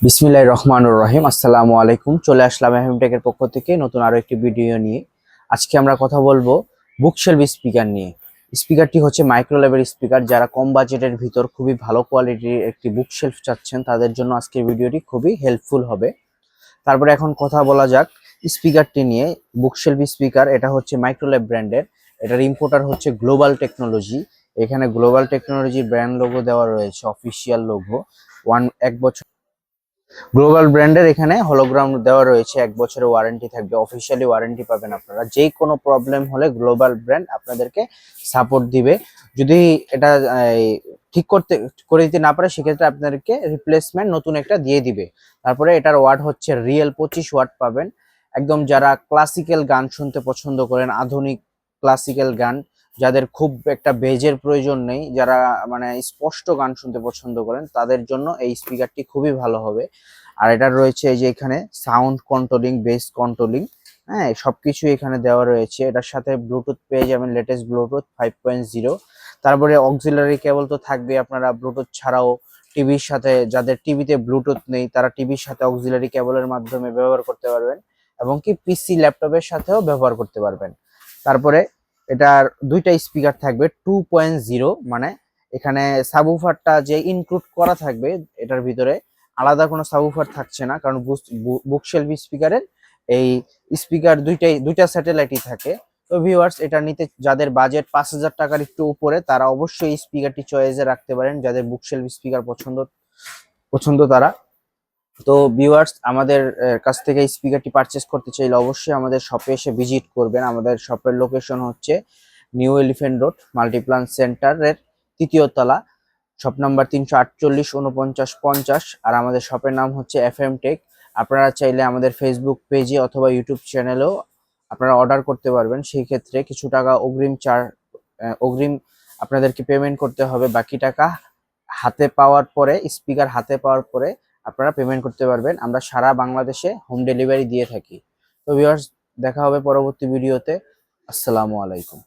বিসমিল্লাহির রহমানির রহিম। আসসালামু আলাইকুম। চলে আসলাম এফএম টেকের পক্ষ থেকে নতুন আরো একটি ভিডিও নিয়ে। আজকে আমরা কথা বলবো বুকশেলফ স্পিকার নিয়ে। স্পিকারটি হচ্ছে মাইক্রো লেভেল স্পিকার। যারা কম বাজেটের ভিতর খুবই ভালো কোয়ালিটির একটি বুকশেলফ চাচ্ছেন তাদের জন্য আজকের ভিডিওটি খুবই হেল্পফুল হবে। তারপরে এখন কথা বলা যাক স্পিকারটি নিয়ে। বুকশেলফ স্পিকার এটা হচ্ছে মাইক্রোল্যাব ব্র্যান্ডের। এটার ইম্পোর্টার হচ্ছে গ্লোবাল টেকনোলজি। এখানে গ্লোবাল টেকনোলজির ব্র্যান্ড লোগো দেওয়া রয়েছে, অফিসিয়াল লোগো। এক বছর গ্লোবাল ব্র্যান্ডের এখানে হলোগ্রাম দেওয়া রয়েছে, 1 বছরের ওয়ারেন্টি থাকবে, অফিসিয়ালি ওয়ারেন্টি পাবেন আপনারা। যে কোনো প্রবলেম হলে গ্লোবাল ব্র্যান্ড আপনাদেরকে সাপোর্ট দিবে। যদি এটা ঠিক করে দিতে না পারে সেক্ষেত্রে আপনাদেরকে রিপ্লেসমেন্ট নতুন একটা দিয়ে দিবে। তারপরে এটার ওয়াট হচ্ছে রিয়েল 25 ওয়াট পাবেন। একদম যারা ক্লাসিক্যাল গান শুনতে পছন্দ করেন, আধুনিক ক্লাসিক্যাল গান, যাদের খুব একটা বেজের প্রয়োজন নেই, যারা মানে স্পষ্ট গান শুনতে পছন্দ করেন তাদের জন্য এই স্পিকারটি খুবই ভালো হবে। আর এটা রয়েছে এই যে এখানে সাউন্ড কন্ট্রোলিং, বেস কন্ট্রোলিং, হ্যাঁ সবকিছু এখানে দেওয়া রয়েছে। এটার সাথে ব্লুটুথ পেয়ে যাবেন, লেটেস্ট ব্লুটুথ 5.0। তারপরে অক্সিলারি কেবল তো থাকবে, আপনারা ব্লুটুথ ছাড়াও টিভির সাথে, যাদের টিভিতে ব্লুটুথ নেই তারা টিভির সাথে অক্সিলারি কেবলের মাধ্যমে ব্যবহার করতে পারবেন, এবং কি পিসি ল্যাপটপের সাথেও ব্যবহার করতে পারবেন। তারপরে এটার দুইটা স্পিকার থাকবে 2.0, মানে এখানে সাবউফারটা যে ইনক্লুড করা থাকবে এটার ভিতরে, আলাদা কোনো সাবউফার থাকছে না, কারণ বুকশেলফ স্পিকারের এই স্পিকার দুইটা স্যাটেলাইটই থাকে। তো ভিউয়ার্স, এটা নিতে যাদের বাজেট 5,000 টাকার একটু উপরে তারা অবশ্যই এই স্পিকারটি চয়েসে রাখতে পারেন, যাদের বুকশেলফ স্পিকার পছন্দ পছন্দ তারা। তো ভিউয়ার্স, আমাদের কাছ থেকে স্পিকারটি পারচেস করতে চাইলে অবশ্যই আমাদের শপে এসে ভিজিট করবেন। আমাদের শপের লোকেশন হচ্ছে নিউ এলিফ্যান্ট রোড, মাল্টিপ্লান সেন্টারের 3য় তলা, শপ নাম্বার 348 4950। আর আমাদের শপের নাম হচ্ছে এফএম টেক। আপনারা চাইলে আমাদের ফেসবুক পেজে অথবা ইউটিউব চ্যানেলেও আপনারা অর্ডার করতে পারবেন। সেই ক্ষেত্রে কিছু টাকা অগ্রিম আপনাদেরকে পেমেন্ট করতে হবে। বাকি টাকা হাতে পাওয়ার পরে, স্পিকার হাতে পাওয়ার পরে আপনারা পেমেন্ট করতে পারবেন। আমরা সারা বাংলাদেশে হোম ডেলিভারি দিয়ে থাকি। তো ভিউয়ার্স, দেখা হবে পরবর্তী ভিডিওতে। আসসালামু আলাইকুম।